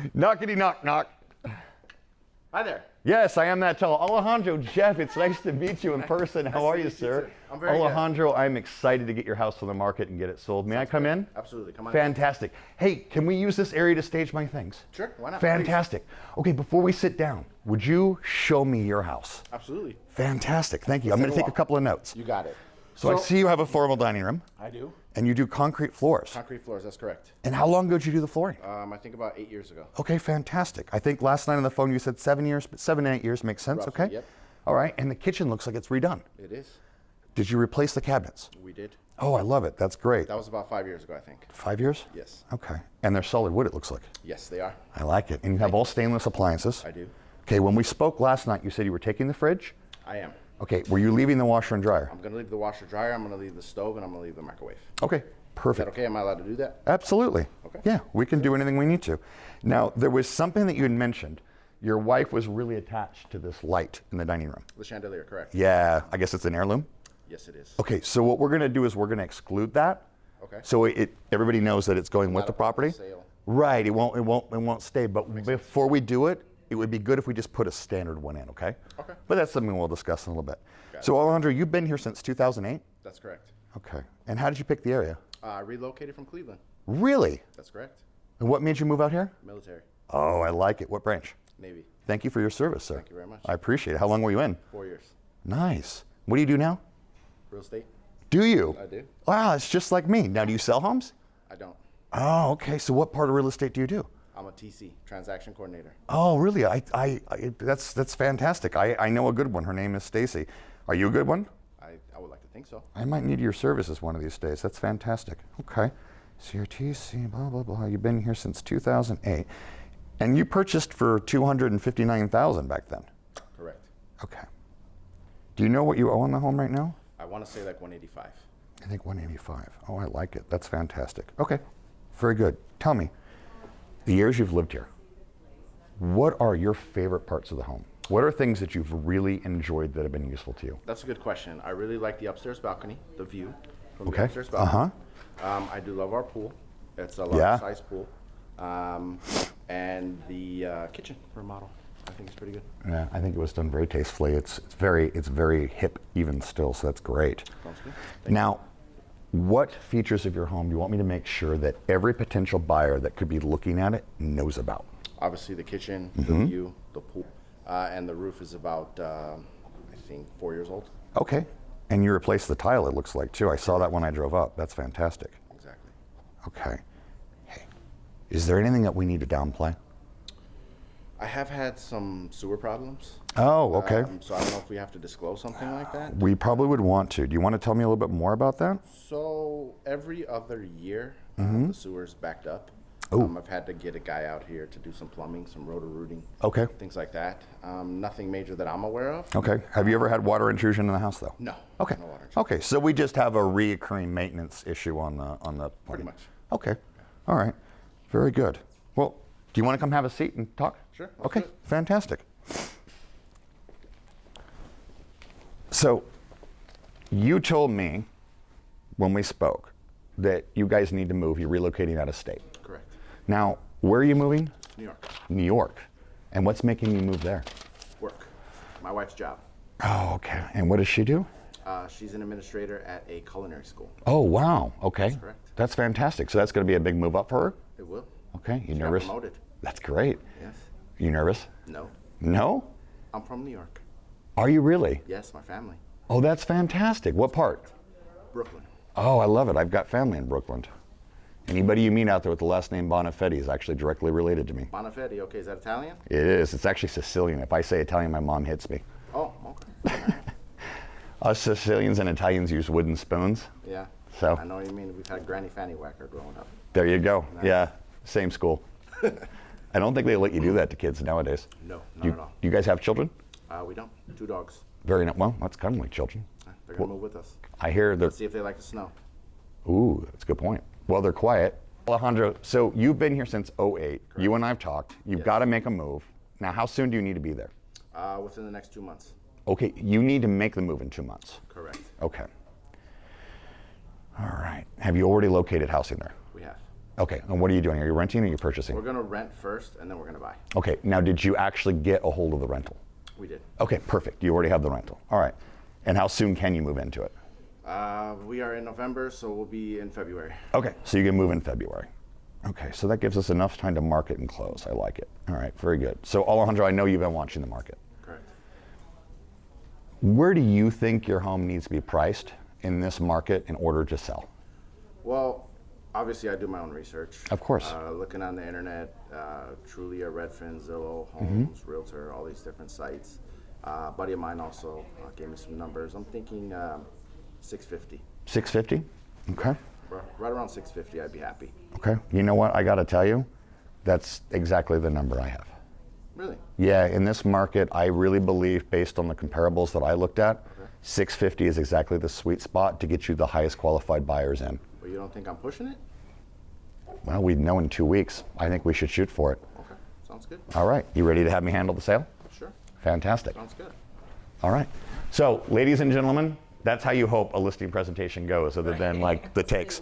Knockity knock knock. Hi there. Yes, I am that tall. Alejandro, Jeff, it's nice to meet you in person. How are you, sir? I'm very good. Alejandro, I'm excited to get your house on the market and get it sold. May I come in? Absolutely, come on. Fantastic. Hey, can we use this area to stage my things? Sure, why not? Fantastic. Okay, before we sit down, would you show me your house? Absolutely. Fantastic, thank you. I'm going to take a couple of notes. You got it. So I see you have a formal dining room. I do. And you do concrete floors. Concrete floors, that's correct. And how long ago did you do the flooring? I think about 8 years ago. Okay, fantastic. I think last night on the phone you said 7 years, but 7 to 8 years makes sense, Roughly, okay? yep. All right, and the kitchen looks like it's redone. It is. Did you replace the cabinets? We did. Oh, I love it. That's great. That was about 5 years ago, I think. 5 years? Yes. Okay. And they're solid wood, it looks like. Yes, they are. I like it. And you have all stainless appliances. I do. Okay, when we spoke last night, you said you were taking the fridge. I am. Okay, were you leaving the washer and dryer? I'm going to leave the washer dryer, I'm going to leave the stove, and I'm going to leave the microwave. Okay, Is perfect. that okay? Am I allowed to do that? Absolutely. Okay. Yeah, we can do anything we need to. Now, there was something that you had mentioned. Your wife was really attached to this light in the dining room. The chandelier, correct? Yeah, I guess it's an heirloom. Yes, it is. Okay, so what we're going to do is we're going to exclude that. Okay. So everybody knows that it's going with the property. Sale. Right. It won't stay. But before we do it, it would be good if we just put a standard one in. Okay. Okay. But that's something we'll discuss in a little bit. Got So Alejandro, you've been here since 2008. That's correct. Okay. And how did you pick the area? Relocated from Cleveland. Really? That's correct. And what made you move out here? Military. Oh, I like it. What branch? Navy. Thank you for your service, sir. Thank you very much. I appreciate it. How long were you in? 4 years. Nice. What do you do now? Real estate? Do you? I do. Wow, it's just like me. Now, do you sell homes? I don't. Oh, okay. So what part of real estate do you do? I'm a TC, transaction coordinator. Oh, really? That's fantastic. I know a good one. Her name is Stacy. Are you a good one? I would like to think so. I might need your services one of these days. That's fantastic. Okay. CRTC, blah, blah, blah. You've been here since 2008. And you purchased for $259,000 back then. Correct. Okay. Do you know what you owe on the home right now? I want to say like 185. I think 185. Oh, I like it. That's fantastic. Okay. Very good. Tell me, the years you've lived here, what are your favorite parts of the home? What are things that you've really enjoyed that have been useful to you? That's a good question. I really like the upstairs balcony, the view from Okay. the upstairs balcony. Uh-huh. I do love our pool. It's a large Yeah. size pool. And the kitchen remodel, I think it's pretty good. Yeah, I think it was done very tastefully. It's very hip even still, so that's great. Sounds good. Now, what features of your home do you want me to make sure that every potential buyer that could be looking at it knows about? Obviously the kitchen, the view, the pool, and the roof is about, I think, 4 years old. Okay. And you replaced the tile, it looks like, too. I saw that when I drove up. That's fantastic. Exactly. Okay. Hey, is there anything that we need to downplay? I have had some sewer problems. Oh, okay. So I don't know if we have to disclose something like that. We probably would want to. Do you want to tell me a little bit more about that? So every other year, the sewer's backed up. Oh. I've had to get a guy out here to do some plumbing, some roto-rooting, Okay. things like that. Nothing major that I'm aware of. Okay. Have you ever had water intrusion in the house, though? No. Okay. No water intrusion. Okay. So we just have a reoccurring maintenance issue on the. Pretty much. Okay. All right. Very good. Well, do you want to come have a seat and talk? Sure. Let's Okay. do it. Fantastic. So, you told me when we spoke that you guys need to move. You're relocating out of state. Correct. Now, where are you moving? New York. New York. And what's making you move there? Work. My wife's job. Oh, okay. And what does she do? She's an administrator at a culinary school. Oh, wow. Okay. That's correct. That's fantastic. So that's going to be a big move up for her? It will. Okay. You She got nervous? promoted. That's great. Yes. You nervous? No. No? I'm from New York. Are you really? Yes, my family. Oh, that's fantastic. What part? Brooklyn. Oh, I love it. I've got family in Brooklyn. Anybody you meet out there with the last name Bonafetti is actually directly related to me. Bonafetti. Okay, is that Italian? It is. It's actually Sicilian. If I say Italian, my mom hits me. Oh, okay. Us Sicilians and Italians use wooden spoons. Yeah. So I know what you mean. We've had Granny Fanny Whacker growing up. there you go. Nice. Yeah, same school. I don't think they let you do that to kids nowadays. No, not at all. Do you guys have children? We don't. 2 dogs. Well, that's kind of like children. They're going to move with us. I hear they're, Let's see if they like the snow. ooh, that's a good point. Well, they're quiet. Alejandro, so you've been here since '08. You and I have talked. You've Yes. got to make a move. Now, how soon do you need to be there? Within the next 2 months. Okay, you need to make the move in 2 months. Correct. Okay. All right. Have you already located housing there? We have. Okay, and what are you doing? Are you renting or are you purchasing? We're gonna rent first, and then we're gonna buy. Okay, now did you actually get a hold of the rental? We did. Okay, perfect. You already have the rental. All right. And how soon can you move into it? We are in November, so we'll be in February. Okay, so you can move in February. Okay, so that gives us enough time to market and close. I like it. All right, very good. So Alejandro, I know you've been watching the market. Correct. Where do you think your home needs to be priced in this market in order to sell? Well, obviously I do my own research. Of course. Looking on the internet, Trulia, Redfin, Zillow, Homes, Realtor, all these different sites. A buddy of mine also gave me some numbers. I'm thinking 650. 650? Okay. Right around 650, I'd be happy. Okay. You know what? I got to tell you, that's exactly the number I have. Really? Yeah, in this market, I really believe, based on the comparables that I looked at, 650 is exactly the sweet spot to get you the highest qualified buyers in. Well, you don't think I'm pushing it? Well, we'd know in 2 weeks. I think we should shoot for it. Okay, sounds good. All right. You ready to have me handle the sale? Sure. Fantastic. Sounds good. All right. So, ladies and gentlemen, that's how you hope a listing presentation goes, other than like the takes.